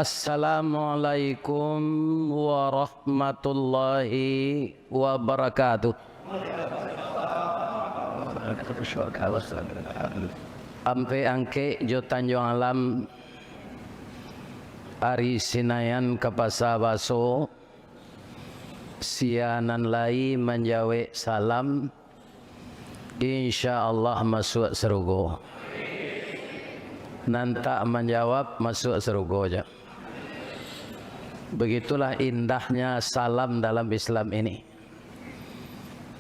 Assalamualaikum warahmatullahi wabarakatuh. Ampe angke jo Tanjung Alam Ari Sinayan Kapasa Baso sianan lai menjawe salam insyaallah masuk surga. Nanta menjawab masuk surga aja. Begitulah indahnya salam dalam Islam ini.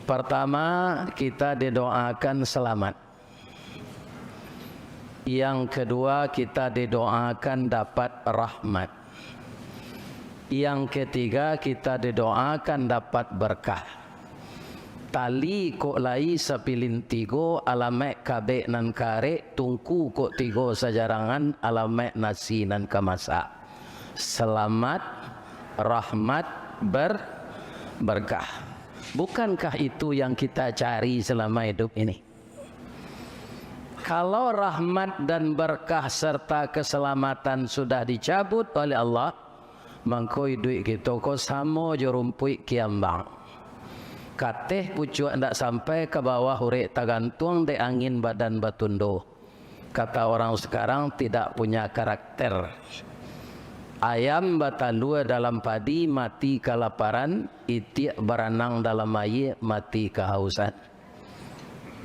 Pertama, kita didoakan selamat. Yang kedua, kita didoakan dapat rahmat. Yang ketiga, kita didoakan dapat berkah. Tali kok lai sapilin tigo alamek kabe nan kare tungku kok tigo sajarangan alamek nasi nan kamasa. Selamat, rahmat, berkah. Bukankah itu yang kita cari selama hidup ini? Kalau rahmat dan berkah serta keselamatan sudah dicabut oleh Allah, mangkoi duit kita ko samo jorumpui kiambang. Kateh pucuk ndak sampai ke bawah hurek tagantung de angin badan batundo. Kata orang sekarang tidak punya karakter. Ayam batalua dalam padi mati kelaparan, itik berenang dalam air mati kehausan.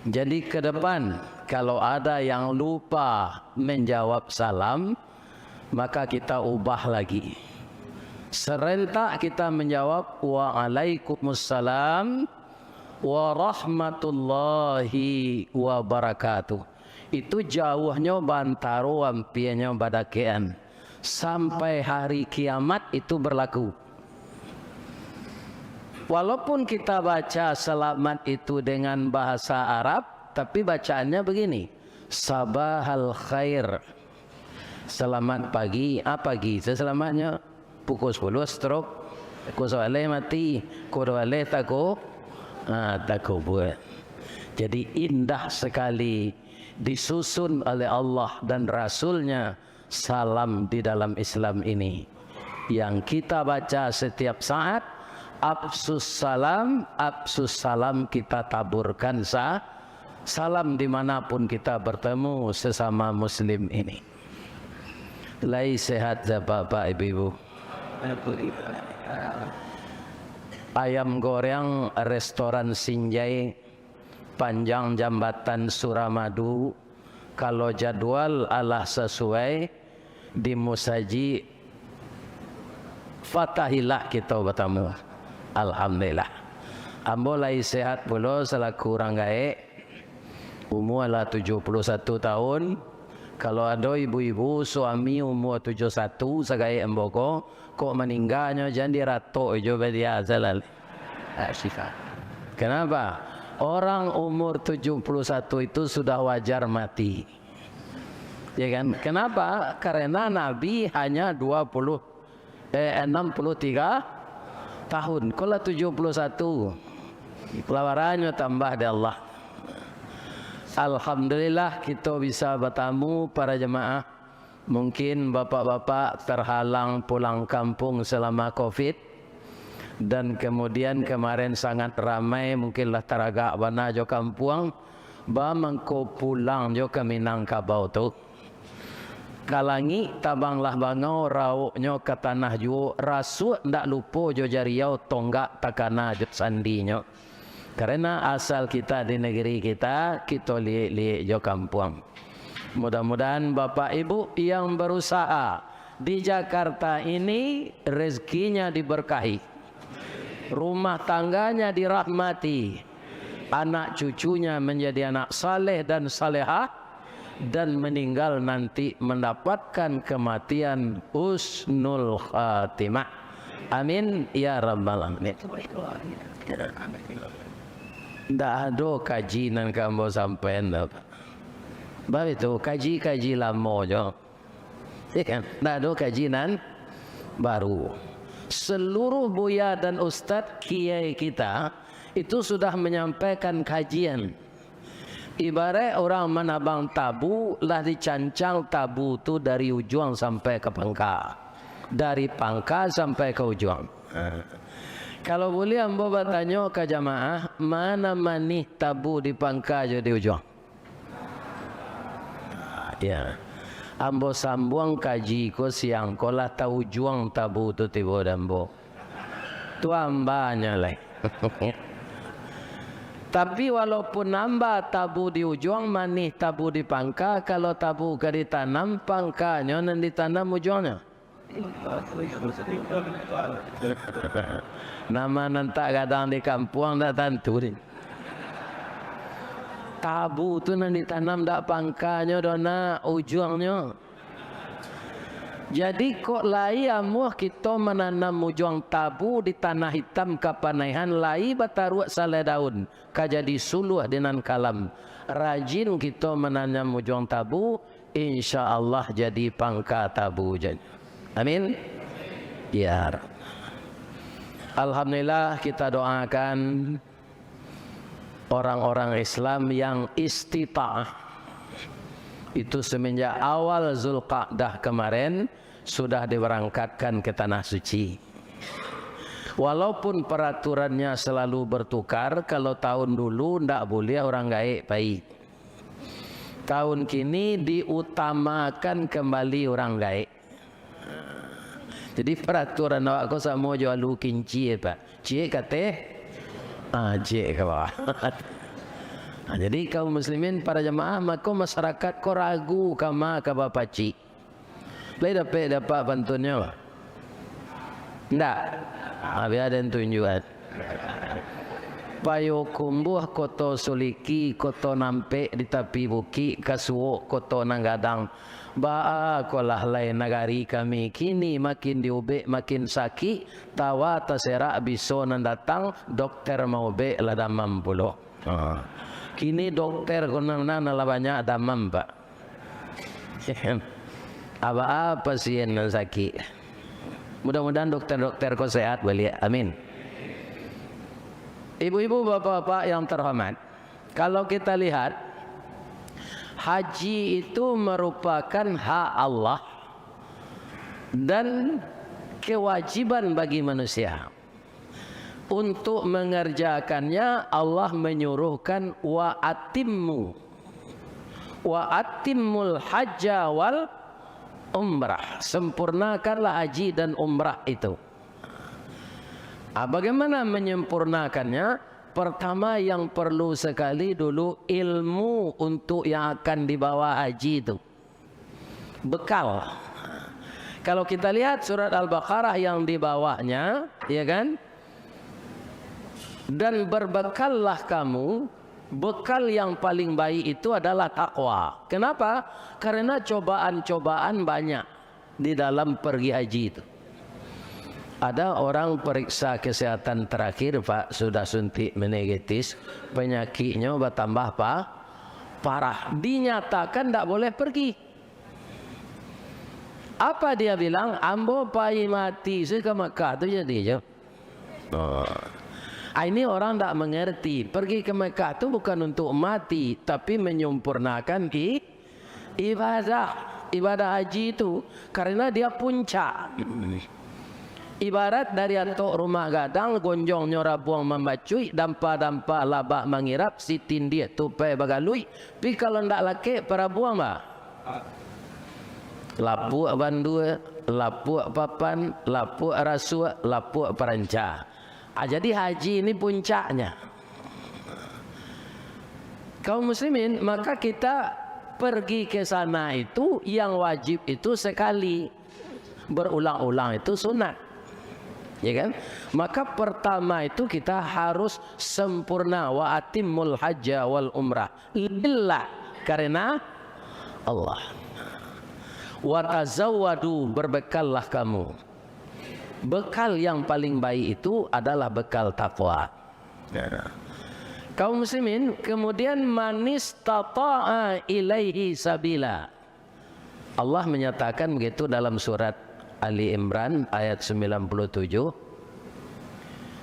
Jadi ke depan kalau ada yang lupa menjawab salam, maka kita ubah lagi. Serentak kita menjawab waalaikumsalam warahmatullahi wabarakatuh. Itu jauhnya bantaro ampianya badakean. Sampai hari kiamat itu berlaku. Walaupun kita baca selamat itu dengan bahasa Arab, tapi bacaannya begini. Sabahal khair. Selamat pagi. Apa pagi? Selamatnya pukul 10 stroke. Kusole mati. Kurwale tako. Tako buat. Jadi indah sekali disusun oleh Allah dan Rasulnya salam di dalam Islam ini. Yang kita baca setiap saat. Absus salam kita taburkan salam dimanapun kita bertemu sesama muslim ini. Lai sehat bapak ibu. Ayam goreng restoran Sinjai panjang jambatan Suramadu. Kalau jadwal Allah sesuai di musaji fatahilah kita bertemu. Alhamdulillah. Ambo lai sehat pula selaku orang gaek. Umur lah 71 tahun. Kalau ada ibu-ibu suami umur 71 segaek ambo kok meninggalnya jangan diratok jo dia zalal. Kenapa? Orang umur 71 itu sudah wajar mati. Ya kan? Kenapa? Karena Nabi hanya 63 tahun. Kalau 71 pelawarannya tambah dari Allah. Alhamdulillah kita bisa bertemu para jemaah. Mungkin bapak-bapak terhalang pulang kampung selama Covid. Dan kemudian kemarin sangat ramai. Mungkinlah teragak bana jo kampung. Ba mengko pulang jo ke Minangkabau tu. Kalangi tabanglah bangau rauknya ke tanah ju rasu ndak lupa jo jariau tonggak takana jo sandinya. Karena asal kita di negeri kita liek jo kampung. Mudah-mudahan bapak ibu yang berusaha di Jakarta ini rezekinya diberkahi. Rumah tangganya dirahmati. Anak cucunya menjadi anak saleh dan salehah. Dan meninggal nanti mendapatkan kematian husnul khatimah. Amin ya rabbal alamin. Tidak ada kaji nan kamu sampai Bab itu kaji lama jo. Kan? Tidak ada kaji nan baru. Seluruh buya dan ustadz kiai kita itu sudah menyampaikan kajian. Ibarat orang menabang tabu lah dicancang tabu tu dari ujung sampai ke pangkal. dari pangkal sampai ke ujung. Kalau boleh ambo bertanya ke jamaah, mana manih tabu di pangkal je di ujung? Ya, ambo sambung kaji ko siang kolah tahu juang tabu tu tibo dambo. Tu ambanya lah. Tapi walaupun nambah tabu di ujung, manih tabu di pangkal, kalau tabu ke ditanam pangkalnya dan ditanam ujungnya. Nama nantak kadang di kampung tak tentu ni. Tabu tu nanti ditanam dak pangkalnya dona ujungnya. Jadi kok lai amuh kita menanam ujung tabu di tanah hitam kapanaihan lai bataruak saleh daun kajadi suluh dengan kalam. Rajin kita menanam ujung tabu, insya-Allah jadi pangkal tabu jadi. Amin. Ya. Alhamdulillah kita doakan orang-orang Islam yang istita'ah itu semenjak awal Zulqa'dah kemarin sudah diberangkatkan ke tanah suci. Walaupun peraturannya selalu bertukar, kalau tahun dulu ndak boleh orang gaib baik. Tahun kini diutamakan kembali orang gaib. Jadi peraturan awak kau sama jual lu kinci pak. Cik kata, cik ke bawah. Jadi kaum muslimin para jemaah, maka masyarakat kau ragu kama ke bapa cik. Boleh dapat bantuannya pak? Tidak. Biar ada yang tunjukan. Payo kumbuh koto suliki, koto nampe di tepi bukit, kasuok koto nanggadang. Ba'a kolah lain negari kami kini makin diubek makin sakit, tawa terserak biso nan datang dokter mau be lah damam puluh. Kini dokter konang nana lah banyak damam pak. Apa pasien yang sakit. Mudah-mudahan dokter-dokter kau sehat balik. Amin. Ibu-ibu, bapak-bapak yang terhormat, kalau kita lihat haji itu merupakan hak Allah dan kewajiban bagi manusia. Untuk mengerjakannya Allah menyuruhkan wa atimmul hajja wal umrah. Sempurnakanlah haji dan umrah itu. Bagaimana menyempurnakannya? Pertama yang perlu sekali dulu ilmu untuk yang akan dibawa haji itu. Bekal. Kalau kita lihat surat Al-Baqarah yang dibawanya, ya kan? Dan berbekallah kamu, bekal yang paling baik itu adalah takwa. Kenapa? Karena cobaan-cobaan banyak di dalam pergi haji itu. Ada orang periksa kesehatan terakhir pak, sudah suntik meningitis, penyakitnya bertambah parah, dinyatakan tidak boleh pergi. Apa dia bilang? Ambo pai mati saya ke Mekah tu jadi je. Ini orang tidak mengerti. Pergi ke Mekah tu bukan untuk mati, tapi menyempurnakan ibadah haji itu, karena dia puncak. Ibarat dari atok rumah gadang, gonjong nyora buang membacui, dampa-dampa labak mengirap, sitin dia tupai bagalui. Tapi kalau ndak laki para buang bah. Lapuk bandua, lapuk papan, lapuk rasua, lapuk peranca. Jadi haji ini puncaknya. Kaum muslimin, maka kita pergi ke sana itu yang wajib itu sekali. Berulang-ulang itu sunat. Ya kan? Maka pertama itu kita harus sempurna wa atimmul hajja wal umrah lillah, karena Allah. Wa tazawwadu, berbekallah kamu. Bekal yang paling baik itu adalah bekal takwa. Kaum muslimin, kemudian manis tata'a ilaihi sabila. Allah menyatakan begitu dalam surat Ali Imran ayat 97.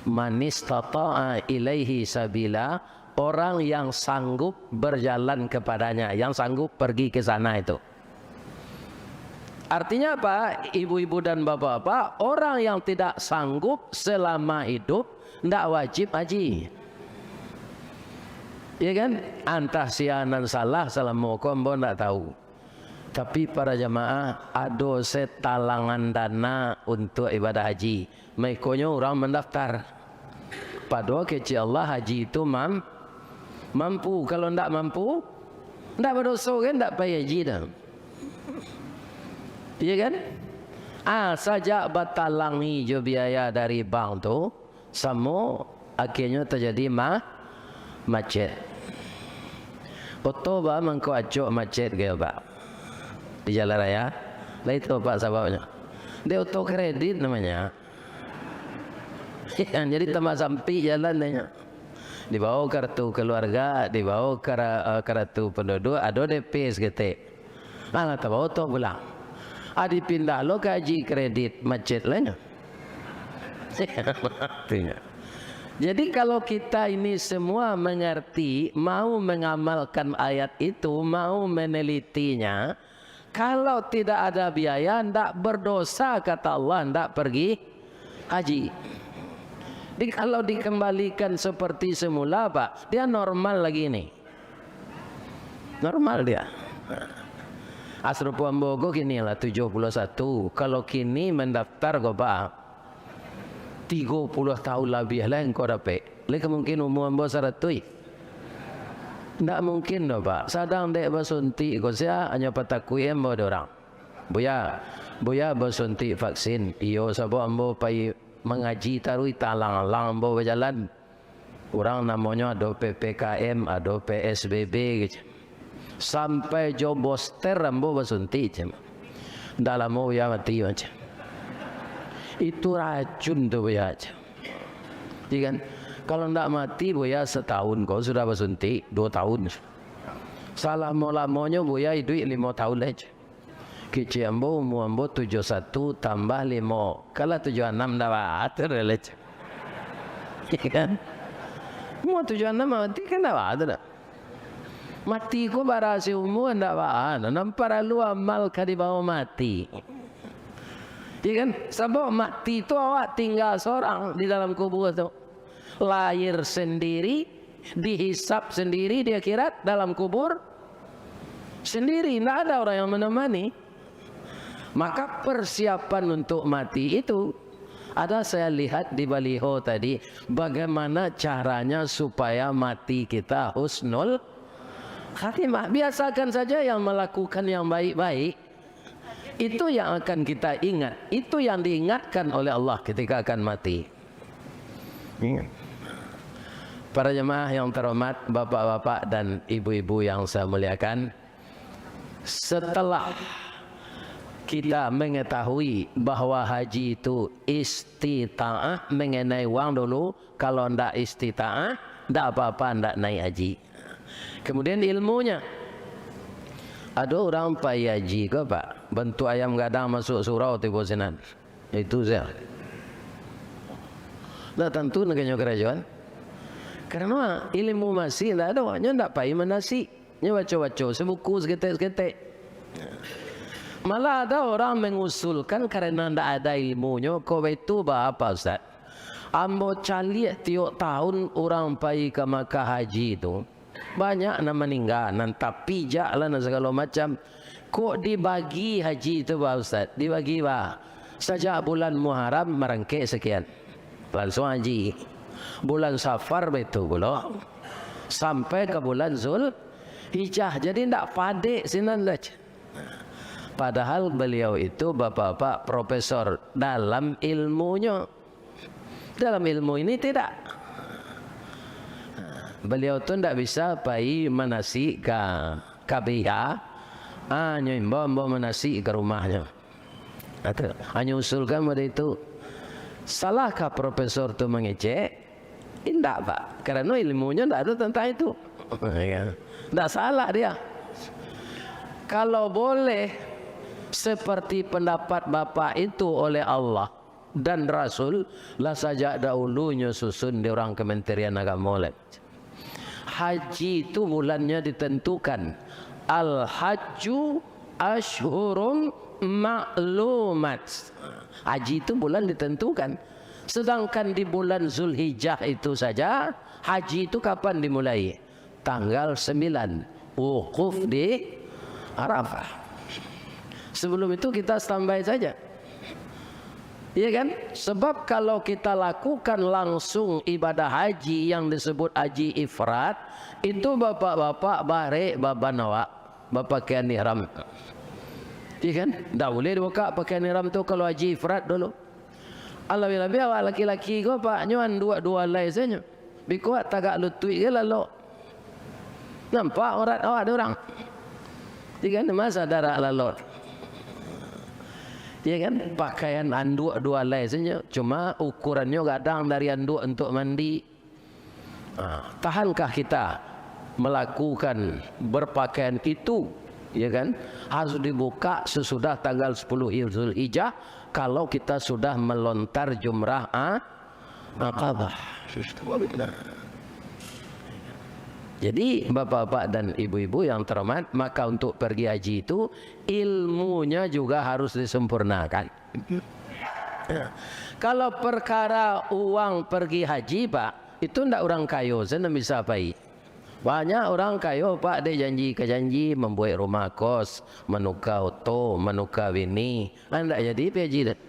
Man istata'a ilaihi sabila, orang yang sanggup berjalan kepadanya, yang sanggup pergi ke sana itu. Artinya apa? Ibu-ibu dan bapak-bapak, orang yang tidak sanggup selama hidup tidak wajib haji. Ya kan? Antah sianan salah mukom bo tidak tahu. Tapi para jamaah ada setalangan dana untuk ibadah haji. Mekonyo orang mendaftar. Padahal kecil Allah haji itu mampu. Kalau tidak mampu, tidak berdosa kan, tidak payah haji dah. Iya kan? Saja batalangi jo biaya dari bank tu, semua akhirnya terjadi macet. Betul bah mengko acok macet gaya pak di jalan raya. Lah itu pak sebabnya. Dia auto kredit namanya. Jadi tambah sampai jalannya. Dibawa kartu keluarga, dibawa kartu penduduk, ada DP seketik. Lah tambah auto pulang. Dipindah lo ke haji kredit macet lainnya. Jadi kalau kita ini semua mengerti, mau mengamalkan ayat itu, mau menelitinya, kalau tidak ada biaya, tidak berdosa kata Allah, tidak pergi haji. Jadi kalau dikembalikan seperti semula pak, dia normal lagi nih. Normal dia. Asrupuan Bogo kini lah 71. Kalau kini mendaftar kok pak 30 tahun lebih lah engkau dapat. Lek mungkin umur ambo 100. Tak mungkin dah pak. Sadang dek bersuntik kau sia hanya patakui ambo orang. Buya bersuntik vaksin. Iyo sabo ambo pai mengaji tarui talang-lang ambo berjalan. Orang namanya ada PPKM, ada PSBB gitu. Sampai jo booster ambo bersuntik je. Dalam mau ya mati macam. Itu racun tu buaya. Jadi kan kalau tidak mati buaya setahun kau sudah bersuntik 2 tahun. Salah mula-mulanya buaya hidup 5 tahun aja. Kecil ambo umur ambo 71 tambah 5. Kalau 76 dah atur aja. Kan? Umur 76 mati kan dah atur. Mati ko barasi umur ndak apa. Nampak lu amal kadi bawa mati. Ya kan? Sebab mati itu awak tinggal seorang di dalam kubur itu. Lahir sendiri, dihisap sendiri di akhirat dalam kubur sendiri, tidak ada orang yang menemani. Maka persiapan untuk mati itu ada saya lihat di baliho tadi bagaimana caranya supaya mati kita husnul khatimah. Biasakan saja yang melakukan yang baik-baik. Itu yang akan kita ingat. Itu yang diingatkan oleh Allah ketika akan mati. Ingat. Para jemaah yang terhormat, bapak-bapak dan ibu-ibu yang saya muliakan, setelah kita mengetahui bahwa haji itu istita'ah, mengenai wang dulu, kalau tidak istita'ah, tidak apa-apa, tidak naik haji. Kemudian ilmunya. Ada orang pai haji ke pak, bentuk ayam gadang masuk surau tiba sinan. Itu saya. Dah tentu neganya kerajaan. Karena ilmu masih tidak ada, hanya tidak pai menasi. Nya baca-baca sebuku seketek-seketek. Malah ada orang mengusulkan karena tidak ada ilmunya, kau itu apa Ustaz? Ambo cali tiap tahun orang pai ke Makkah haji itu. Banyak nak meninggal, nanti pijak lah dan segala macam. Kok dibagi haji itu Pak Ustaz? Dibagi Pak. Sejak bulan Muharram merengkek sekian. Langsung haji. Bulan Safar betul pula. Sampai ke bulan Zulhijjah. Jadi tidak padik sinan lah. Padahal beliau itu bapak-bapak profesor dalam ilmunya. Dalam ilmu ini tidak. Beliau tu tidak bisa pergi menasi ke KBH, hanya bawa menasi ke rumahnya. Hanya usulkan pada itu. Salahkah profesor tu mengecek? Tidak pak, karena ilmunya tidak ada tentang itu. Tidak salah dia. Kalau boleh seperti pendapat bapak itu oleh Allah dan Rasul, lah saja dahulunya susun di orang Kementerian Agama oleh. Haji itu bulannya ditentukan. Al-hajju ashhurun ma'lumat. Haji itu bulan ditentukan. Sedangkan di bulan Zulhijjah itu saja, haji itu kapan dimulai? Tanggal 9, wukuf di Arafah. Sebelum itu kita standby saja. Iya kan? Sebab kalau kita lakukan langsung ibadah haji yang disebut haji ifrat, itu bapak-bapak bare babanawa, bapak pakaian ihram. Iya kan? Tak boleh dibuka pakaian ihram tu kalau haji ifrat dulu. Lebih-lebih awak laki-laki ko pak nyuan dua lai saja. Bikuat tagak lutui ke lalu. Nampak orang awak orang. Iya kan? Masa darah lalu. Ya kan, pakaian anduk dua lai saja, cuma ukurannya kadang dari anduk untuk mandi. Tahankah kita melakukan berpakaian itu? Ya kan, harus dibuka sesudah tanggal 10 Zulhijjah kalau kita sudah melontar jumrah Aqabah. Jadi bapak-bapak dan ibu-ibu yang terhormat, maka untuk pergi haji itu ilmunya juga harus disempurnakan. Kalau perkara uang pergi haji pak, itu ndak orang kayo sana bisa pai. Banyak orang kayo pak, dia janji ke janji membuat rumah kos, menukar auto, menukar bini, ndak jadi haji dah.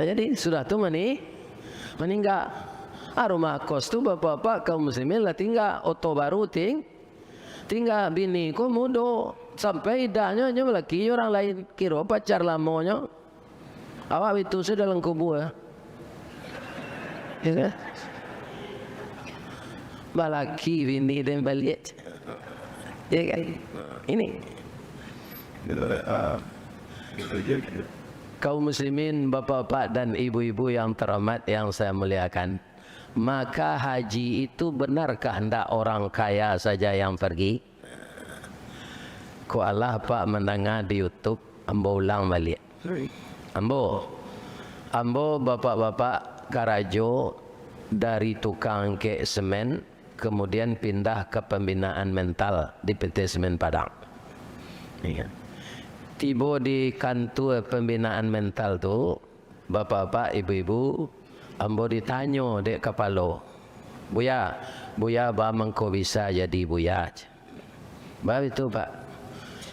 Jadi sudah tu meninggal. Rumah kos tu bapak-bapak kaum muslimin lah tinggal auto baru tinggal bini ko mudo sampai idahnya nyo laki orang lain kira pacar lamonyo awak itu sudah dalam kubur ya kan balaki bini dan balik ya kan ini kaum muslimin bapak-bapak dan ibu-ibu yang terhormat yang saya muliakan. Maka haji itu benarkah hendak orang kaya saja yang pergi? Ko Allah pak mendengar di YouTube, ambo ulang balik. Ambo bapak-bapak Karajo dari tukang ke semen, kemudian pindah ke pembinaan mental di PT Semen Padang. Tiba di kantor pembinaan mental tu, bapak-bapak, ibu-ibu, ambo ditanya dek kepala, buya ba mengko bisa jadi buya? Ba itu pak,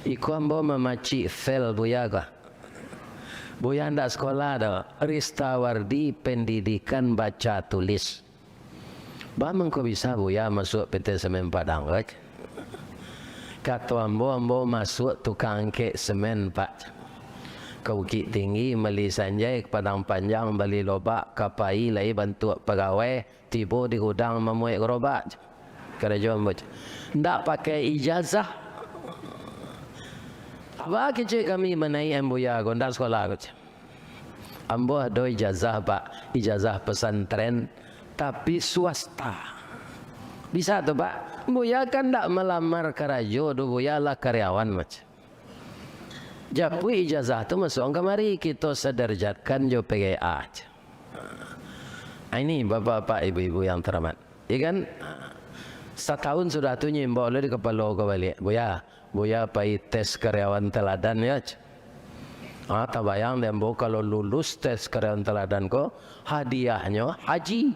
iku ambo memaci fail buya kah? Buya ndak sekolah dah, Ristawardi pendidikan baca tulis. Ba mengko bisa buya masuk PT Semen Padang kah? Kata ambo masuk tukang kek semen pak. Ke Bukit Tinggi, Meli Sanjay, ke Padang Panjang, beli lobak, kapai, lai bantu pegawai, tiba di gudang memuai gerobak. Kerja ambo. Ndak pakai ijazah. Apa kecil kami menaik amboya gondak sekolah aku. Ambo ada ijazah pak, ijazah pesantren, tapi swasta. Bisa tu pak. Buya kan ndak melamar kerajo, do buya lah karyawan macam. Japui ijazah tu masuk kemari kita sederjatkan jo PGA. Ini bapak-bapak ibu-ibu yang terhormat. Ya kan? Setahun sudah tu nyimbau di kepala kau balik. Buya pai tes karyawan teladan ya. Tak bayang dembo kalau lulus tes karyawan teladan ko, hadiahnya haji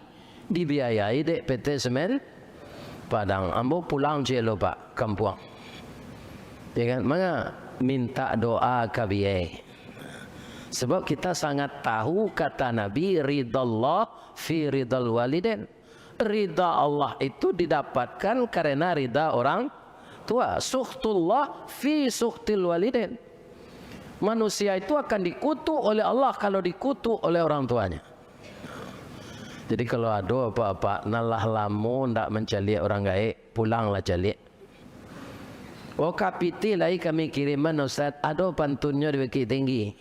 dibiayai dek PT Semen Padang. Ambo pulang je lo pak kampung. Ya kan? Mana? Minta doa kabiye. Sebab kita sangat tahu kata Nabi, ridallah fi ridal waliden. Rida Allah itu didapatkan karena rida orang tua. Sukhtullah fi sukhtil waliden. Manusia itu akan dikutuk oleh Allah kalau dikutuk oleh orang tuanya. Jadi kalau ada apa-apa nalah lamu ndak mencari orang gaib, pulanglah cari. Oh kapiti lagi kami kiriman Ustaz, ada pantunnya di Bukit Tinggi.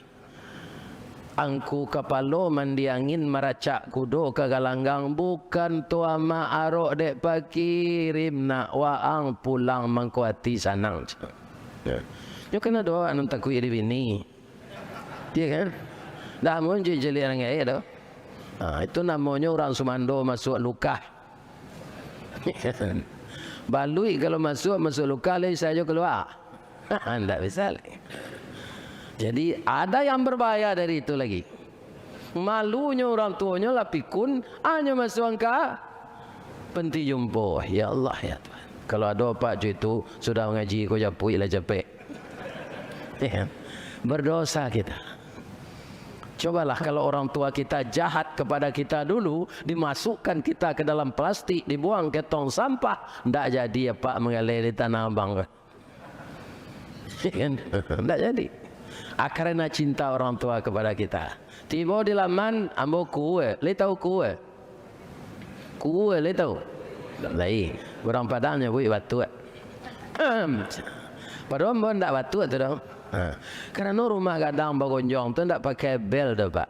Angku kepala mandi angin meracak kudo ke galanggang, bukan tua ma arok dek pakirim nak waang pulang mangkuati sanang. Yo kena doa anu takui di bini. Dia kan? Dah mun jeli orang gaya dah. Itu namanya orang Sumando masuk luka. Balui kalau masuk luka lagi saja keluar. Tidak bisa lagi. Jadi ada yang berbahaya dari itu lagi. Malunya orang tuanya lah pikun, hanya masuk angka penti jumpa. Ya Allah ya Tuhan. Kalau ada pak itu sudah ngaji kau japui lah capek. Ya, berdosa kita. Cobalah kalau orang tua kita jahat kepada kita dulu, dimasukkan kita ke dalam plastik, dibuang ke tong sampah, tidak jadi ya Pak mengalir di Tanah Abang. Tidak jadi. Karena cinta orang tua kepada kita. Tiba di laman, ambo kue, le tahu kue? Kue le tahu? Lain. Orang Padangnya buat batu. Padahal ambo tidak batu tu dah. Karena rumah kadang bagonjong tu tidak pakai bel dah Pak.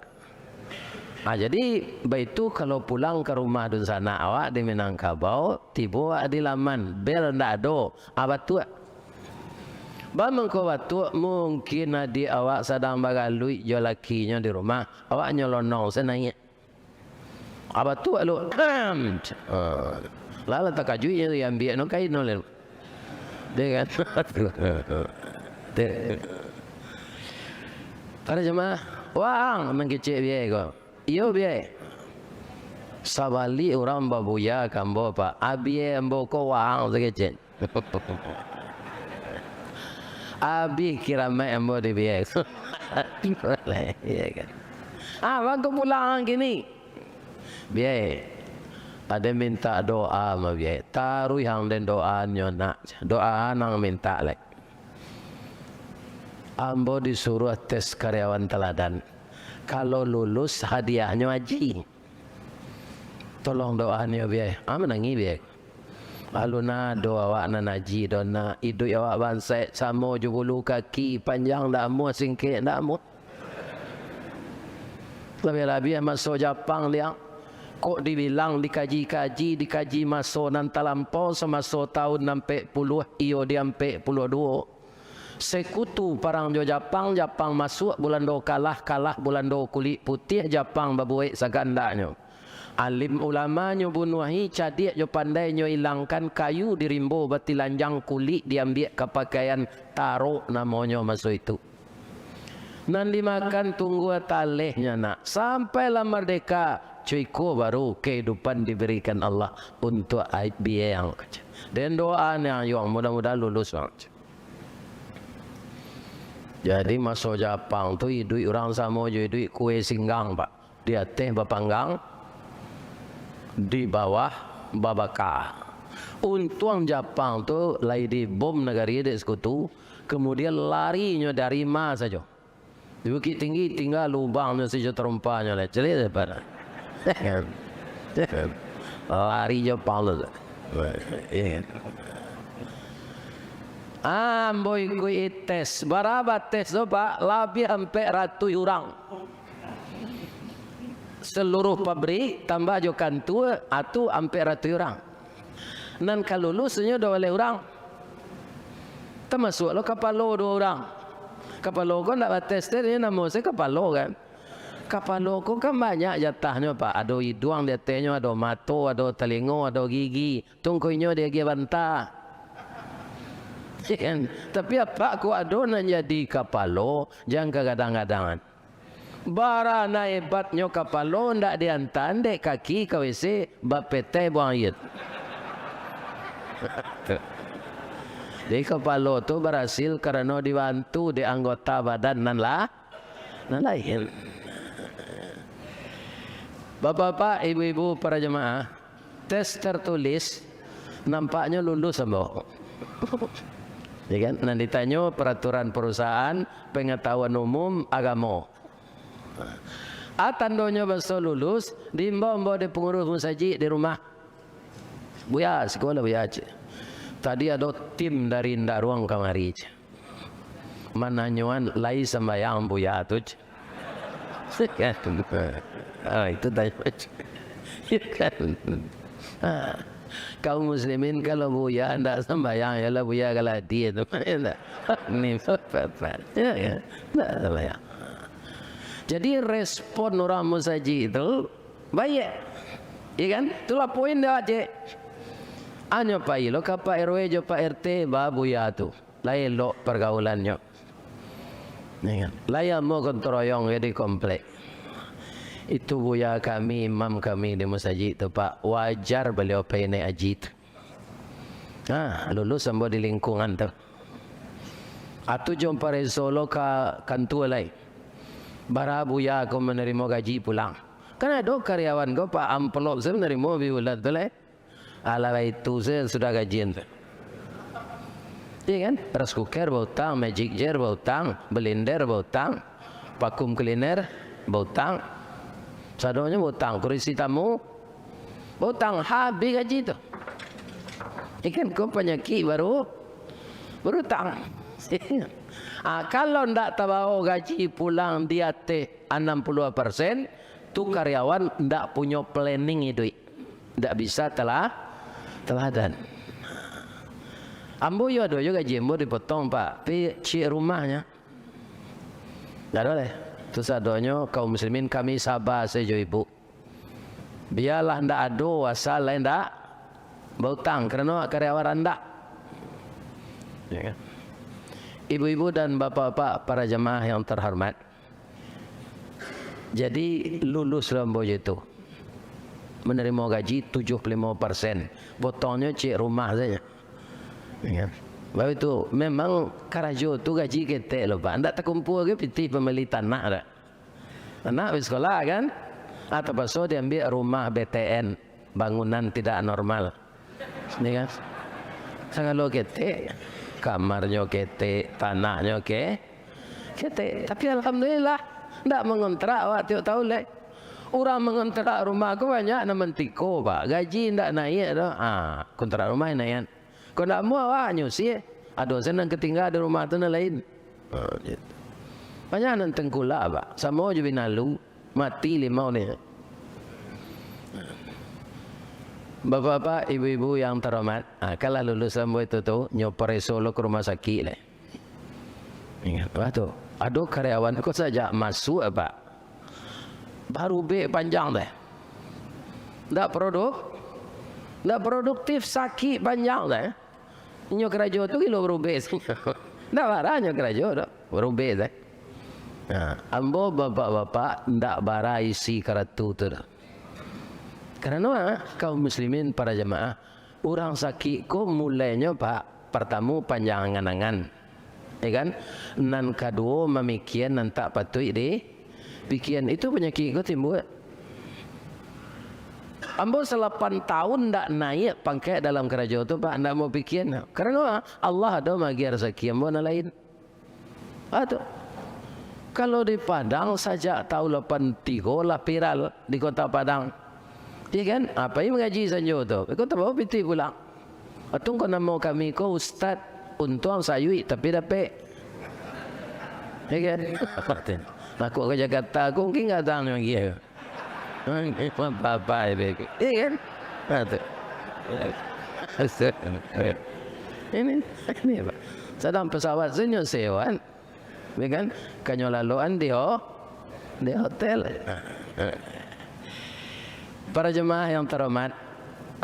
Jadi itu kalau pulang ke rumah di sana awak di Minangkabau, tiba di laman bel tidak ada, abad tua. Bamang kau batu mungkin di awak sedang bagalui jo lakinya di rumah, awak nyolonong senangnya. Abad tua lu, lalu tak kajunya yang biar no kain nolel, dia kan. Para jemaah, wang mengkecek biaya kau. Iyo biaya. Sabali orang babuya kambo pak. Abi ambo kau wang sekecek. Abi kira mai ambo di biaya. Iya kan. Bang kau pulang gini. Biaya. Ada minta doa ma biaya. Taruh yang den doa nyona. Doa nang minta lek. Ambo disuruh tes karyawan teladan. Kalau lulus hadiahnya haji. Tolong doanya biar. Menangi biar. Aluna doa awak na haji dona hidup awak bangsa samo jubulu kaki panjang dak mu singkit dak mu. Lebih-lebih masuk Jepang liang. Kok dibilang dikaji masuk nan talampau semasa tahun 60 iyo dia 42. Sekutu parang jo Jepang masuk bulan do kalah bulan do kulit putih Jepang babuik sagandanya. Alim ulamanya bunuhi cadik jo pandai nyo hilangkan kayu dirimbo batilanjang kulit diambil ke pakaian taruh namanya masuk itu. Nan dimakan tunggu talehnya nak sampailah merdeka cuiko baru kehidupan diberikan Allah untuk biaya yang kecil. Dan doa yang mudah-mudahan lulus bang. Jadi masuk Jepang tu hidup orang sama je hidup kue singgang pak. Dia teh bapanggang di bawah babaka. Untung Jepang tu lagi di bom negara dia sekutu. Kemudian larinya dari mana saja. Di bukit tinggi tinggal lubangnya saja terumpanya lah. Jadi daripada lari Jepang tu. Boy kui tes, berapa tes tu pak? Lebih hampir 100 orang. Seluruh pabrik tambah jo kantor, atau hampir 100 orang. Dan kalau lulusnya 2 orang. Termasuk lo kapalo 2 orang. Kapalo ko nak tes dia nama saya kapalo kan. Kapalo ko kan banyak jatahnya pak. Ada hidung dia tehnya, ada mata, ada telinga, ada gigi. Tungkunya dia gigi bantah. Tapi apa aku ada nak jadi kapalo jangan kadang-kadang. Bara na hebatnya kapalo ndak diantan dek kaki ke WC bapete buang air. Di kapalo tu berhasil karena dibantu di anggota badan nan lain. Bapak-bapak, ibu-ibu para jemaah, tes tertulis nampaknya lulus semua. Ya kan? Nanti ditanya peraturan perusahaan, pengetahuan umum, agama. Tandonya bahasa lulus, diimbau-imbau di pengurus musaji di rumah. Buya, sekolah buya aja. Tadi ada tim dari Ndaruang kamari. Mananyuan lai sembayang buya tu. Itu tanya. Kaum muslimin kalau buya anda sembahyang ya lah buya kalau dia tu ni apa ya sembahyang. Jadi respon orang musaji itu baik, ya kan? Itulah poin dia aje. Anyo pai lo kapa RW jo Pak RT ba buya tu. lain lo pergaulannya. Layan mau kontroyong di komplek. Itu buya kami, imam kami di masjid tu Pak, wajar beliau pergi naik haji tu. Lulus sampai di lingkungan tu. Atu jumpa dari Solo ke kantor lain. Bara buya aku menerima gaji pulang. Kan ada karyawan kau Pak amplop saya menerima bulan tu lah. Ala itu saya sudah gajian tu. Iya kan? Rice cooker berhutang, magic jar berhutang, blender berhutang, vacuum cleaner berhutang, sadonya berhutang, kursi tamu berhutang, habis gaji tu. Ikan kau penyakit baru berhutang. Kalau ndak tahu gaji pulang dia 60%, tu karyawan ndak punya planning itu, ndak bisa teladan. Ambo yo ada juga gaji ambo dipotong Pak, tapi cik rumahnya nggak boleh. Terus adanya kaum muslimin kami sabar saja ibu. Biarlah ndak ada asal lain ndak berhutang kerana karyawan ndak. Ya kan? Ibu-ibu dan bapak-bapak para jemaah yang terhormat. Jadi lulus lambo itu menerima gaji 75%. Potongnya cik rumah saja. Ya. Bahawa itu memang karajo tu gaji kita loh Pak. Ndak terkumpul ke piti pembeli tanah dah. Anak di sekolah kan? Atau pasal dia ambil rumah BTN, bangunan tidak normal. Ini kan? Kalau kita kamarnya kita, tanahnya kita. Tapi alhamdulillah ndak mengontrak awak tiap tahun leh. Orang mengontrak rumah aku banyak nama tiko Pak. Gaji ndak naik dah. Kontrak rumah naik. Kau nak mau awak nyusi, ada senang ketinggal di rumah tu lain. Banyak nan tengkulak Pak. Sama je binalu mati 5 ni. Bapak-bapak, ibu-ibu yang terhormat, kalau lulus sampai itu tu nyopore Solo ke rumah sakit le. Ingat apa tu? Ada karyawan kau saja masuk Pak. Baru panjang deh. Tak produktif sakit panjang deh. Nyo kerja tu kilo berubah. Tak barangnya kerja tu berubah deh. Ambo bapak-bapak ndak bara isi karatu tu. Kerana kaum muslimin para jemaah, orang sakit ko mulainya Pak pertama panjang angan-angan. Ya kan? Nan kedua memikian nan tak patut pikiran itu penyakit ko timbul. Ambo 8 tahun ndak naik pangkat dalam kerajaan tu Pak, ndak mau pikiran. Kerana Allah ada bagi rezeki ambo lain. Atau kalau di Padang saja tahun 83 lah viral di kota Padang. Iya kan? Apa yang mengaji saja tu? Kau tak mau piti pulang. Atau kau nama kami kau ustaz untung sayui tapi dapat. Iya kan? Aku ke Jakarta aku mungkin nggak tahu lagi ya. Apa itu? Iya kan? Ini apa? Sedang pesawat senyum sewan. Ya kan? Kanyo laluan di hotel. Para jemaah yang terhormat,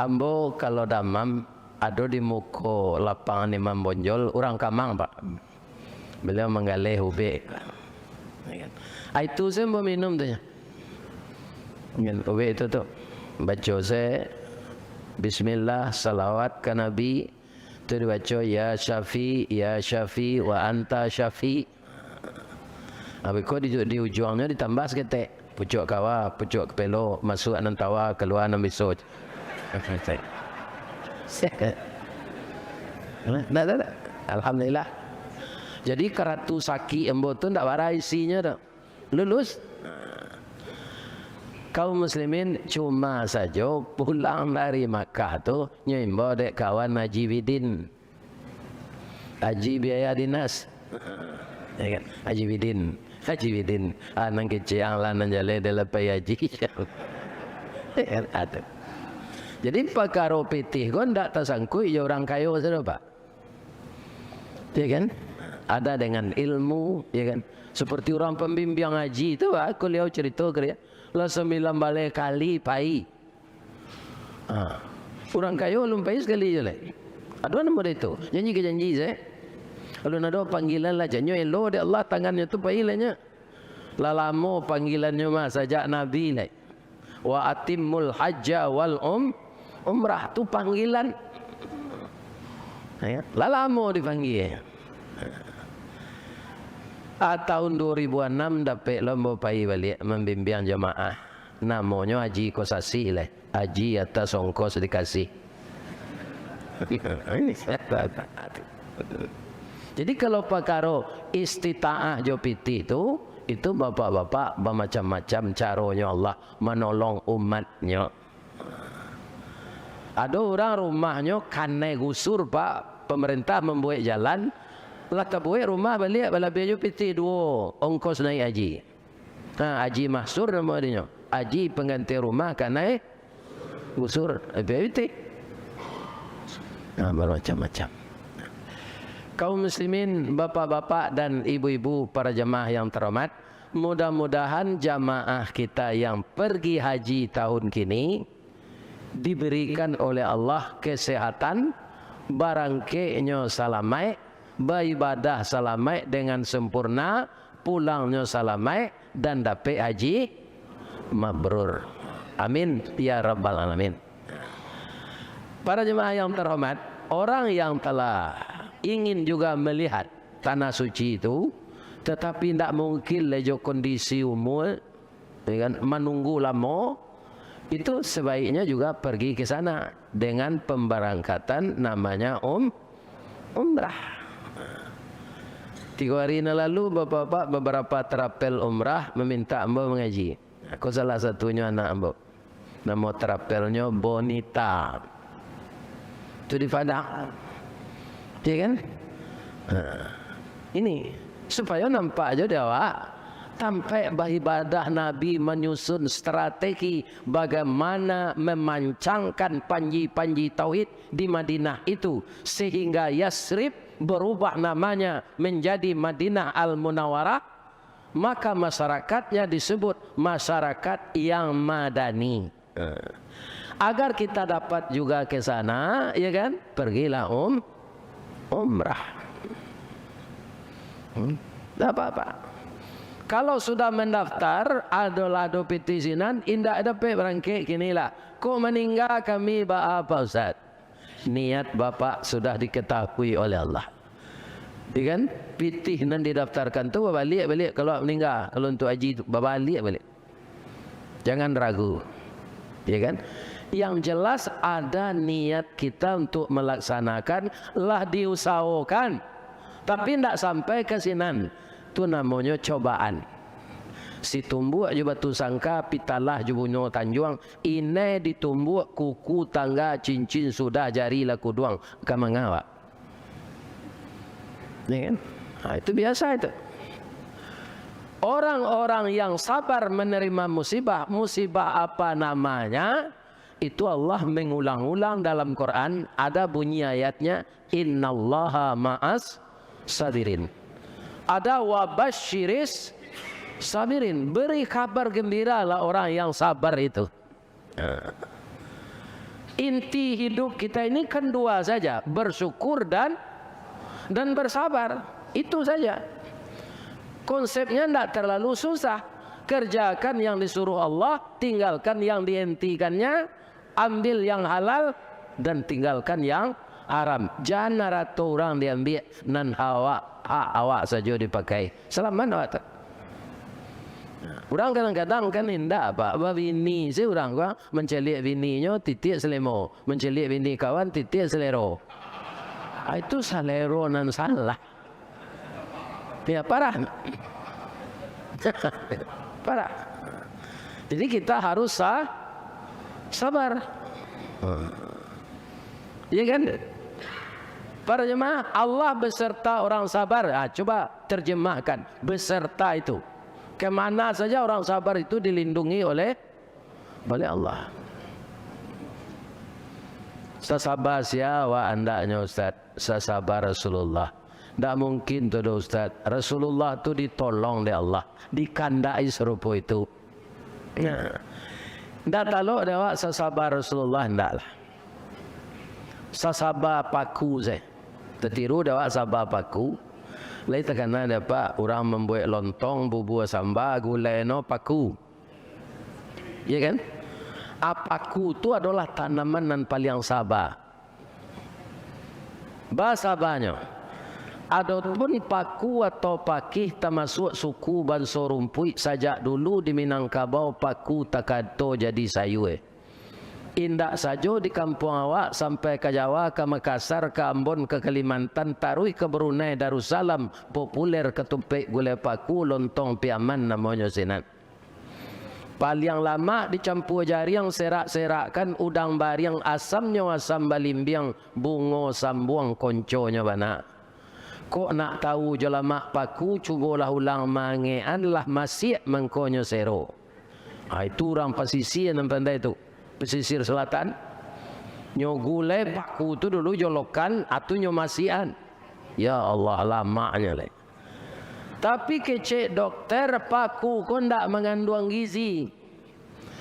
ambo kalau damam ada di muka lapangan Imam Bonjol, orang Kamang Pak. Beliau menggalih ube. Itu saya mau minum tu. Ube itu tu. Baca saya Bismillah, salawat ke Nabi. Itu dibaca ya Syafi wa anta Syafi. Habis kau di ujungnya ditambah seketek. Pucuk kawa, pucuk kepelo, masuk anan tawa, keluar anan besok. Tak. Alhamdulillah. Jadi karatu sakit embo tu ndak bara isinya dah. Lulus. Kaum muslimin cuma saja pulang dari Makkah tu nyimbo dek kawan Haji Bidin. Haji biaya dinas. Ya kan? Haji Bidin, nang kecil lah nang jalan dalam haji. Ada. Jadi perkara pitih kau ndak tersangkut ya orang kaya saja Pak. Ya kan? Ada dengan ilmu, ya kan? Seperti orang pembimbing haji itu Pak, aku lihat cerita kerja. Lah 9 balik kali pai. Orang kaya belum pai sekali je lah. Ada nama itu. Janji ke janji saya. Kalau nado panggilan lah janyo elo de Allah tangannya tu panggilannya. Lalamo panggilannya mah sajak Nabi lah. Wa atimmul hajja wal umrah tu panggilan. Ya, lalamo dipanggil. Tahun 2006 dapat lomba pai balik membimbing jemaah. Namanya Haji Kosasi lah. Haji atas ongkos dikasih. Jadi kalau pakaro istita'ah jopiti itu bapak-bapak bermacam-macam caranya Allah menolong umatnya. Ada orang rumahnya kanai gusur pak, pemerintah membuat jalan, lah kebuat rumah balik bala biaya jopiti 2 ongkos naik haji. Haji mahsur nama dia. Haji pengganti rumah kanai gusur jopiti. Bermacam-macam. Kaum muslimin, bapak-bapak dan ibu-ibu para jamaah yang terhormat, mudah-mudahan jamaah kita yang pergi haji tahun kini diberikan oleh Allah kesehatan, barangkainya salamai, beribadah salamai dengan sempurna, pulangnya salamai dan dapat haji mabrur. Amin ya rabbal alamin. Para jemaah yang terhormat, orang yang telah ingin juga melihat tanah suci itu, tetapi tidak mungkin lejo kondisi umur, menunggu lama, itu sebaiknya juga pergi ke sana dengan pemberangkatan namanya umrah. 3 hari lalu bapak-bapak beberapa terapel umrah meminta ambo mengaji. Aku salah satunya anak ambo. Nama terapelnya Bonita. Itu di Padang. Ya kan? Ini supaya nampak aja dia awak sampai beribadah Nabi menyusun strategi bagaimana memancangkan panji-panji tauhid di Madinah itu sehingga Yasrib berubah namanya menjadi Madinah Al-Munawwarah, maka masyarakatnya disebut masyarakat yang madani. Agar kita dapat juga ke sana, ya kan? Pergilah umrah. Tak apa-apa. Kalau sudah mendaftar, ada petisinan, indah ada berangkat kinilah. Kok meninggal kami apa Ustaz? Niat bapak sudah diketahui oleh Allah. Ya kan? Pitih nan didaftarkan tu balik kalau meninggal, kalau untuk haji balik. Jangan ragu. Ya kan? Yang jelas ada niat kita untuk melaksanakan lah diusahakan, tapi tidak sampai ke sinan. Itu namanya cobaan. Si tumbuk je batu sangka pitalah je bunyo tanjuang, ini ditumbuk kuku tangga cincin sudah jari laku duang kamangawak. Ya kan? Itu biasa itu. Orang-orang yang sabar menerima musibah apa namanya? Itu Allah mengulang-ulang dalam Quran, ada bunyi ayatnya, innallaha ma'as sabirin. Ada wabasyiris sabirin, beri kabar gembira lah orang yang sabar itu. Inti hidup kita ini kan 2 saja, bersyukur dan bersabar. Itu saja. Konsepnya tidak terlalu susah. Kerjakan yang disuruh Allah, tinggalkan yang dihentikannya, ambil yang halal dan tinggalkan yang haram. Jangan rata orang diambil nan awak saja dipakai. Selamat awak tak? Orang kadang-kadang kan indah apa bini si orang gua mencelik bininya titik selemo, mencelik bini kawan titik selero. Itu selero nan salah. Ya parah. Parah. Jadi kita harus sabar. Ya kan? Para jemaah, Allah beserta orang sabar. Coba terjemahkan beserta itu. Kemana saja orang sabar itu dilindungi oleh Allah. Sasabar siapa andaknya Ustaz? Sasabar Rasulullah. Tak mungkin tu Ustaz. Rasulullah tu ditolong oleh Allah, dikandai serupa itu. Tak tahu dia sasabar Rasulullah ndaklah. Sasabar paku saya. Tertiru dia sabar paku. Lain takkan ada pak orang membuat lontong, bubur sambal, gulai no paku. Ya kan? Paku itu adalah tanaman yang paling sabar. Sabarnya. Adapun paku atau pakih termasuk suku bangsa rumput sajak dulu di Minangkabau paku takato jadi sayur. Indak saja di kampung awak sampai ke Jawa, ke Makassar, ke Ambon, ke Kalimantan, tarui ke Brunei, Darussalam, populer ketumpik gulai paku, lontong piaman namanya sinan. Paling lama dicampur jaring serak-serakkan udang bariang asamnya asam balimbiang bungo sambuang konconya bana. Kok nak tahu jelamak paku cubalah ulang mangean lah masih mengkonyo sero. Itu orang pesisir yang pandai itu. Pesisir selatan. Nyo gulai paku tu dulu jolokan atau nyo masian. Ya Allah lamanya leh. Tapi kecek dokter paku kau ndak mengandung gizi.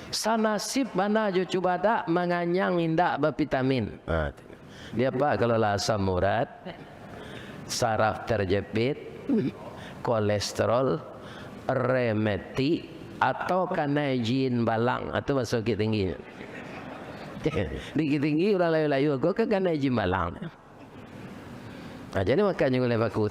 Sanasib mana jo cuba dak menganyang indak bervitamin. Dia pak kalau lah asam urat, saraf terjepit, kolesterol, rematik atau karena jin balang atau masuk tinggi. Dikit tinggi orang layu-layu kau kan karena jin balang. Jadi makanya gulai paku.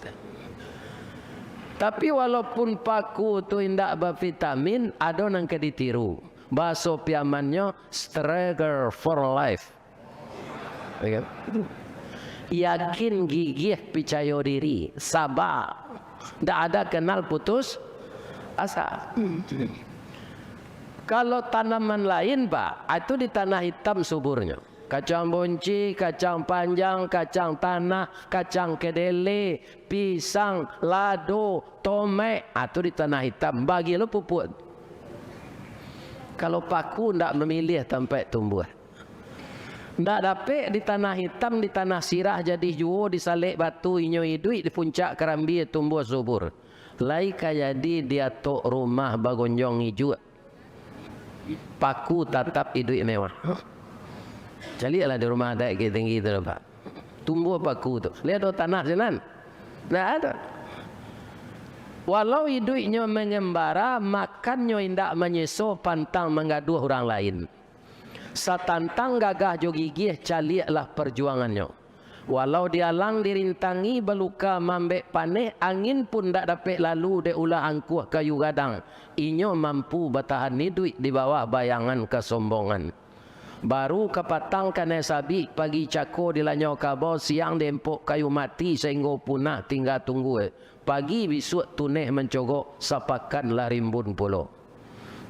Tapi walaupun paku tu indak bervitamin, ada yang keditiru. Bahasa piamannya struggle for life. Yakin gigih percaya diri, sabar. Tak ada kenal putus asa. Kalau tanaman lain pak, itu di tanah hitam suburnya. Kacang bonci, kacang panjang, kacang tanah, kacang kedele, pisang, lado, tomat, itu di tanah hitam. Bagi lo pupuk. Kalau paku tidak memilih tempat tumbuh. Tidak dapat di tanah hitam, di tanah sirah jadi juo, disalik batu, inyo hidui, di puncak kerambi tumbuh subur. Lai kayadi dia tok rumah bagonjong hijau. Paku tetap hidui mewah. Carilah di rumah ada tinggi itu pak. Tumbuh paku tu. Lihat ada tanah senan. Nah ada. Walau hidupnya mengembara, makannya indak menyeso pantang mengaduh orang lain. Satantang gagah jo gigih caliaklah perjuangannya. Walau dialang dirintangi beluka mambek paneh, angin pun tak dapat lalu de ulah angkuh kayu gadang. Inyo mampu bertahan hidup di bawah bayangan kesombongan. Baru kepatang kena sabi pagi cako dilanyau kabau siang dempok kayu mati sehingga punah tinggal tunggu. Pagi besok tuneh mencogok sapakan larimbun pulau.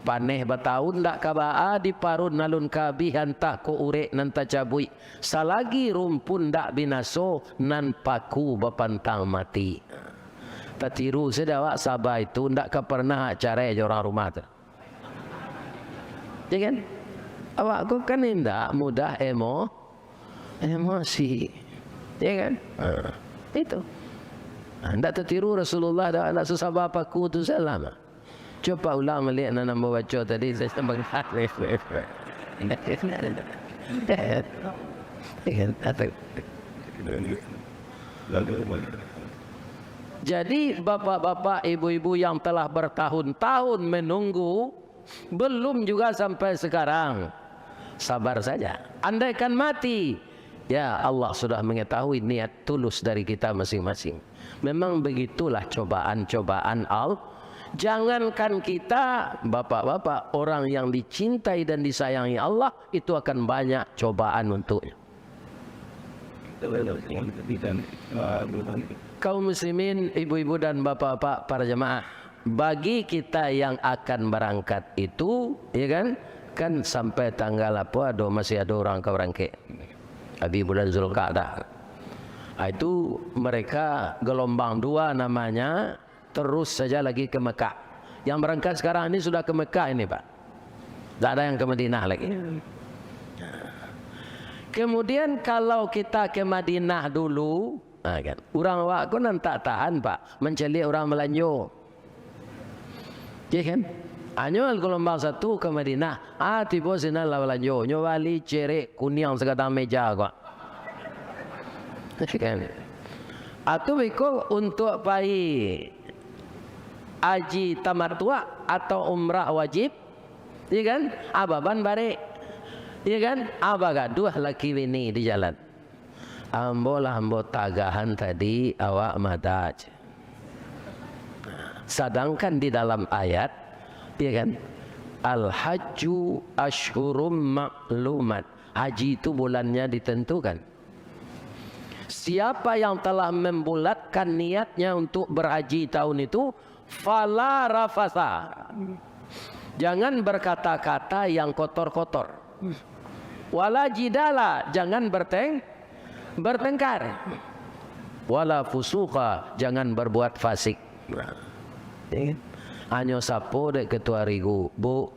Paneh bertahun tak kabaa di parun nalun kabi hantah ko urek nan tajabui. Salagi rumpun tak binaso nan paku berpantang mati. Tatiru sedawak sabar itu tak pernah cara orang rumah tu. Ya kan? Awak kau kan indah mudah emosi, ya kan? Itu. Anda tertiru Rasulullah dah nak sesabar paku tu selama. Coba ulang melihat nana baca tadi saya sembang hati. Jadi bapak-bapak, ibu-ibu yang telah bertahun-tahun menunggu, belum juga sampai sekarang. Sabar saja. Andaikan mati, ya Allah sudah mengetahui niat tulus dari kita masing-masing. Memang begitulah cobaan-cobaan Allah. Jangankan kita, bapak-bapak, orang yang dicintai dan disayangi Allah, itu akan banyak cobaan untuknya. Kaum muslimin, ibu-ibu dan bapak-bapak, para jemaah, bagi kita yang akan berangkat itu, ya kan sampai tanggal apa masih ada orang ke berangkat habis bulan Zulqa'dah. Itu mereka gelombang 2 namanya, terus saja lagi ke Mekah. Yang berangkat sekarang ini sudah ke Mekah ini pak, tak ada yang ke Madinah lagi. Kemudian kalau kita ke Madinah dulu, kan, orang awak pun tak tahan pak mencelik orang Melanjo, ya kan? Anyol gelombang 1 ke Madinah. Tiba sini lah Melanjo. Nyowali cerek kuning sekadang meja kok. Kan? Atau beko untuk pai haji tamattua atau umrah wajib, iya kan? Ababan bare, iya kan? Abagaduh laki ini di jalan. Ambo tagahan tadi awak madaj. Sedangkan di dalam ayat, iya kan? Al-hajju ashhurum ma'lumat. Haji itu bulannya ditentukan. Siapa yang telah membulatkan niatnya untuk berhaji tahun itu, fala rafasa. Jangan berkata-kata yang kotor-kotor. Wala jidala, jangan bertengkar. Wala fusuqa, jangan berbuat fasik. Hanya sapo dek ketua rigu, bu,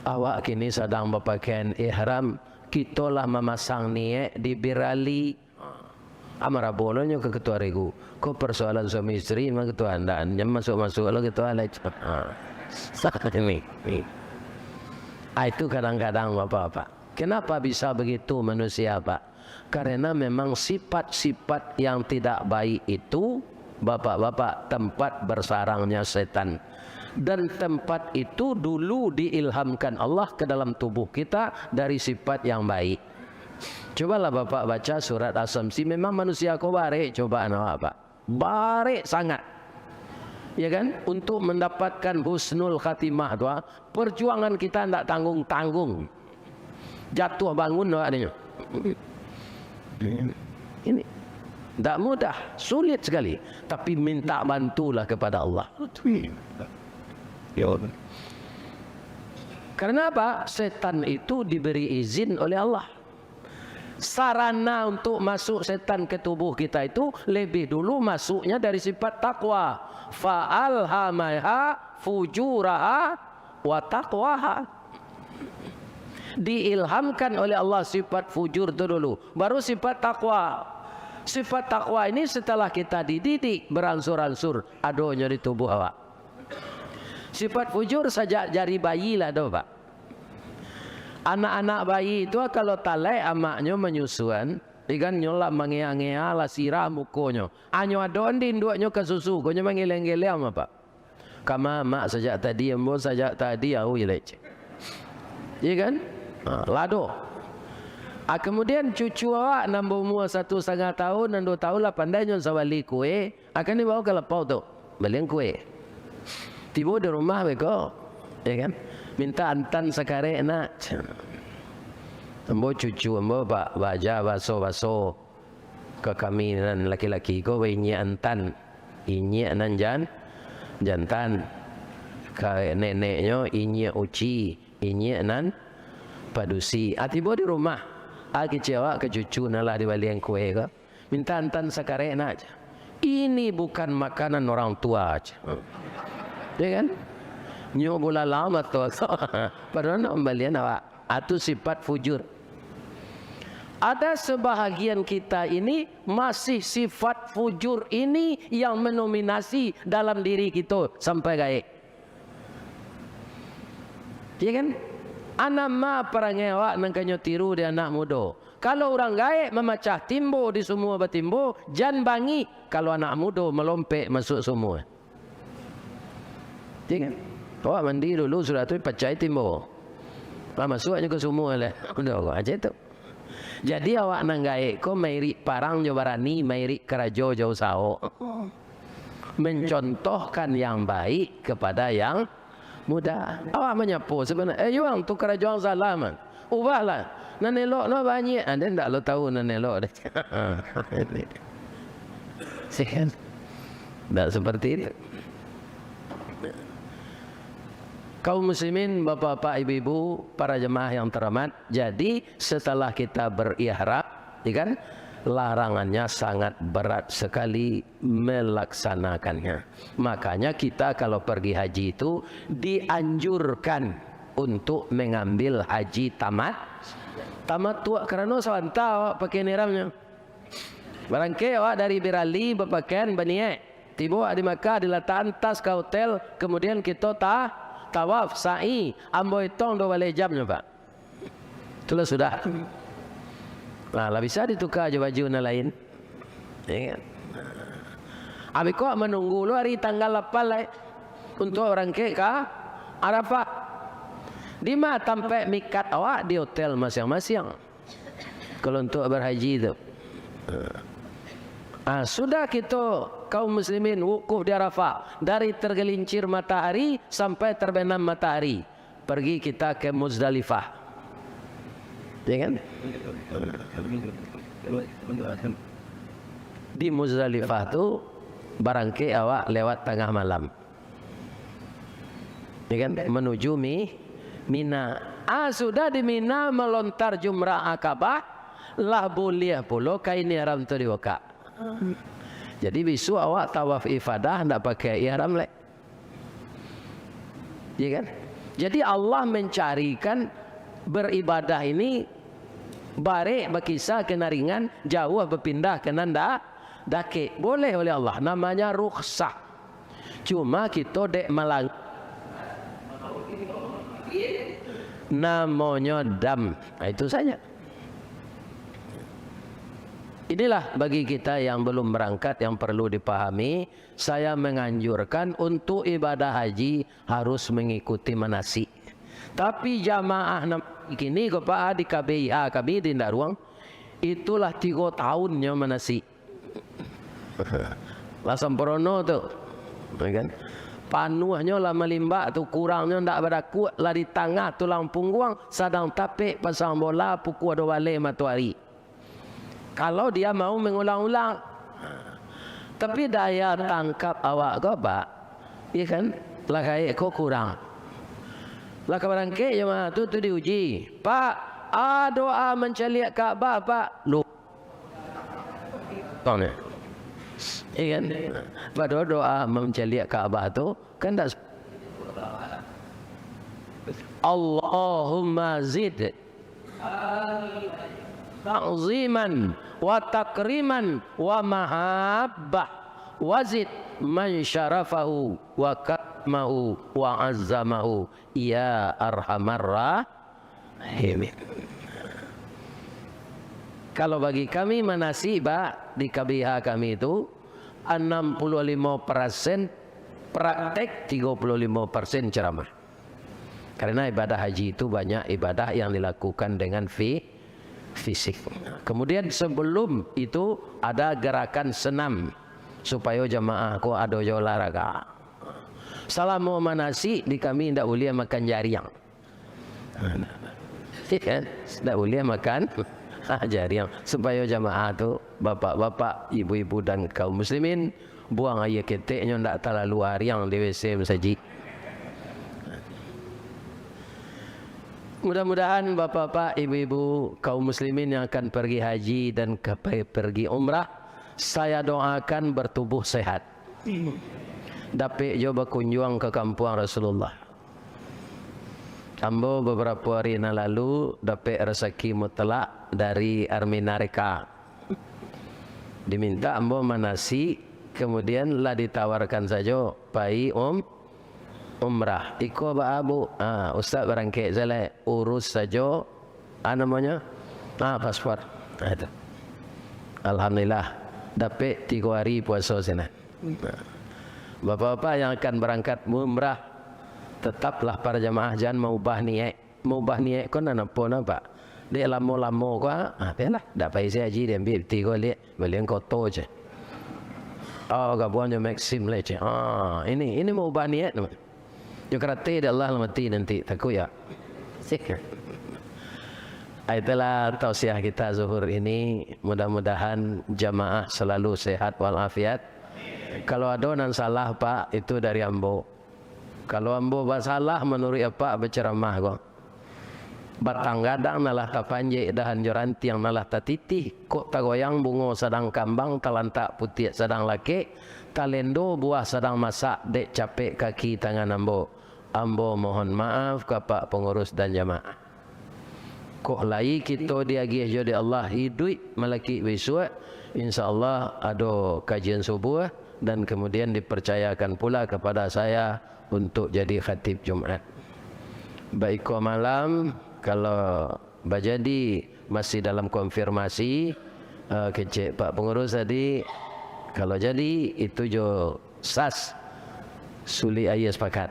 awak kini sedang berpakaian ihram, kitolah memasang niat di birali. Amara bolonyo ke ketua rigu. Kok persoalan suami istri memang ketua anda, masuk lo ketua lagi. Ini. Itu kadang-kadang bapak-bapak. Kenapa bisa begitu manusia pak? Karena memang sifat-sifat yang tidak baik itu, bapak-bapak, tempat bersarangnya setan. Dan tempat itu dulu diilhamkan Allah ke dalam tubuh kita dari sifat yang baik. Cobalah bapak baca surat Asy-Syamsi. Memang manusia kau bare, coba anak pak, bare sangat, ya kan? Untuk mendapatkan husnul khatimah doa, perjuangan kita tidak tanggung-tanggung, jatuh bangun adanya. Ini tidak mudah, sulit sekali. Tapi minta bantulah kepada Allah. Karena apa? Setan itu diberi izin oleh Allah. Sarana untuk masuk setan ke tubuh kita itu lebih dulu masuknya dari sifat takwa. Fa'alhamaha fujuraha wa taqwaha. Diilhamkan oleh Allah sifat fujur itu dulu, baru sifat takwa. Sifat takwa ini setelah kita dididik beransur-ansur adanya di tubuh awak. Sifat fujur sejak jari bayi lah do pak. Anak-anak bayi itu kalau talai amaknya menyusuan, ikan nyola mengea-ngea lah sirah mukonya. Anyo adon di induknya ke susu, konya menggeleng-geleng apa? Kama mak sejak tadi, embo sejak tadi au ilec. Iya kan? Lado. Kemudian cucu awak nambah umur 1,5 tahun dan 2 tahun lah pandai nyon sawali kue, akan dibawa ke lepau tu, belian kue. Tiba di rumah beko, ya kan? Minta antan sekarek nak. Ambo cucu ambo pak baja baso ke kami dan laki-laki ko ini antan, ini nan jantan. Ke neneknya ini uci, ini nan padusi. Tiba di rumah, kecewa ke cucu nalah di balian kue ko. Minta antan sekarek nak. Ini bukan makanan orang tua. Ya kan? Nyo bola lama tu, padahal nak kembalian awak. Itu sifat fujur. Ada sebahagian kita ini masih sifat fujur ini yang mendominasi dalam diri kita sampai gaib. Ya kan? Anak ma perangai awak nangkanyo tiru di anak muda. Kalau orang gaib memecah timbo di semua batimbo, jan bangi kalau anak muda melompek masuk semua. Ya kan? Awak mandi dulu sudah tu pecah timbo. Masuknya ke semua lah. Udah kok aja tu. Jadi awak nanggai ko mairi parang jo barani mairi kerajo jauh sao. Mencontohkan yang baik kepada yang muda. Awak menyapu sebenarnya. Yang tu kerajo salah man. Ubahlah. Nanelok no banyak. Anda tak lo tahu nanelok. Sekian. Tak seperti itu. Kaum muslimin, bapak-bapak, ibu-ibu, para jemaah yang terhormat. Jadi setelah kita berihram, kan, larangannya sangat berat sekali melaksanakannya. Makanya kita kalau pergi haji itu dianjurkan untuk mengambil haji tamattu kerana sawanta awak pakai ihramnya. Barangkali awak dari Birali berpakaian baniat, tiba di Makkah diletakkan tas ke hotel, kemudian kita tawaf, sa'i, amboi tong 2 jamnya pak. Itulah sudah. Nah, lah bisa ditukar aja baju lain. Ya kan? Abi kok menunggu lu hari tanggal 8 lah untuk orang ke Arafah. Di mana sampai mikat awak di hotel masing-masing. Kalau untuk berhaji itu. Sudah kita kaum muslimin wukuf di Arafah dari tergelincir matahari sampai terbenam matahari. Pergi kita ke Muzdalifah. Ya kan? Di Muzdalifah tu barangke awak lewat tengah malam. Ya kan? Menuju Mina. Sudah di Mina melontar jumrah Akabah, lah boleh pula kain ihram tu dibuka. Jadi besok awak tawaf ifadah tak pakai ihram lek. Ya kan? Jadi Allah mencarikan beribadah ini barik berkisah kena ringan, jauh berpindah kena dake. Boleh oleh Allah, namanya rukhsah. Cuma kita dek malang namanya dam. Itu saja. Inilah bagi kita yang belum berangkat yang perlu dipahami. Saya menganjurkan untuk ibadah haji harus mengikuti manasik. Tapi jamaah kini kepada di KBIA kami di Daruang itulah 3 tahunnya manasik. Lah sempurna tu, kan? Panuhnya lah melimbak tu kurangnya ndak berada lah di tengah tulang punggung sedang tapik pasang bola pukul 2 balik matahari. Kalau dia mau mengulang-ulang. Tapi daya tangkap awak kau pak, ya kan? Lah kayak kau kurang. Lah kabarang ke jemaah tu diuji. Pak, doa menceliak Ka'bah pak. Lu. Tahu ni? Ya kan? Pada doa menceliak Ka'bah tu kan tak. Allahumma zid ta'ziman wa takriman wa mahabbah wazid man syarafahu wa katmahu wa azzamahu ya arhamar rahimin. Kalau bagi kami manasik di KBH kami itu 65% praktek, 35% ceramah. Karena ibadah haji itu banyak ibadah yang dilakukan dengan fisik. Kemudian sebelum itu ada gerakan senam supaya jamaah ko ada olahraga. Selama manasik di kami tidak boleh makan jariang. Tidak boleh makan jariang supaya jamaah tu bapak-bapak, ibu-ibu dan kaum muslimin buang air keteknya tidak terlalu hariang di WC masjid. Mudah-mudahan bapak-bapak, ibu-ibu, kaum muslimin yang akan pergi haji dan pergi umrah, saya doakan bertubuh sehat. Dapat jo berkunjung ke kampung Rasulullah. Ambo beberapa hari yang lalu dapat rezeki mutlak dari Arminareka. Diminta ambo manasi, kemudian lah ditawarkan saja pai umrah. Iko abu, ustaz barangkali saya urus saja, namanya, paspor. Itu. Alhamdulillah, dapat 3 hari puasa sana. Bapak-bapak yang akan berangkat umrah, tetaplah para jamaah jangan mengubah niat. Mengubah niat kau nak apa? Dia lama-lama kau, lah, dapat isi haji dia ambil 3 liat, beli kotor je. Gabuannya maksim le je. Ini mengubah niat. Yo kerate Allah mati nanti takut ya. Itulah tausiah kita zuhur ini. Mudah-mudahan jamaah selalu sehat walafiat. Kalau ada yang salah pak itu dari ambo. Kalau ambo salah menurut apa berceramah kok. Batang gadang nalah tapanje dahan joranti yang nalah tatitih. Kok tagoyang bungo sedang kambang talantak putih sedang laki. Talendo buah sedang masak dek capek kaki tangan ambo. Ambo mohon maaf kepada pengurus dan jamaah. Kok lai kita diagih jadi Allah hidup melaki besok. InsyaAllah ada kajian subuh dan kemudian dipercayakan pula kepada saya untuk jadi khatib Jumat. Baik malam kalau bajadi masih dalam konfirmasi kecek Pak Pengurus tadi Kalau jadi itu jo sas suli ayah sepakat.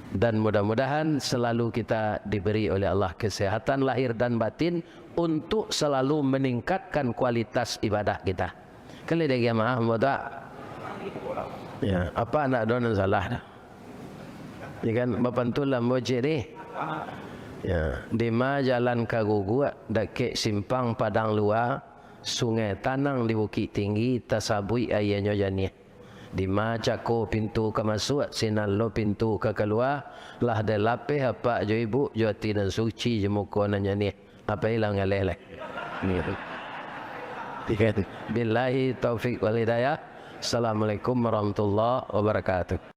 Dan mudah-mudahan selalu kita diberi oleh Allah kesehatan lahir dan batin untuk selalu meningkatkan kualitas ibadah kita. Kali dia jemaah muda. Ya, apa nak donan salah dah. Ya kan bapantulah mojek ni. Ya, di ma jalan Kagugu dekat simpang Padang Luar, sungai Tanang di Bukit Tinggi tasabui ayahnya jani. Di ma cako pintu ke masuk, sinan lo pintu ke keluar, lah de lapeh apa jo ibu jo tidan suci je muka nanya ni. Apa hilang ngaleh leh. Ni. Billahi taufik wal hidayah. Assalamualaikum warahmatullahi wabarakatuh.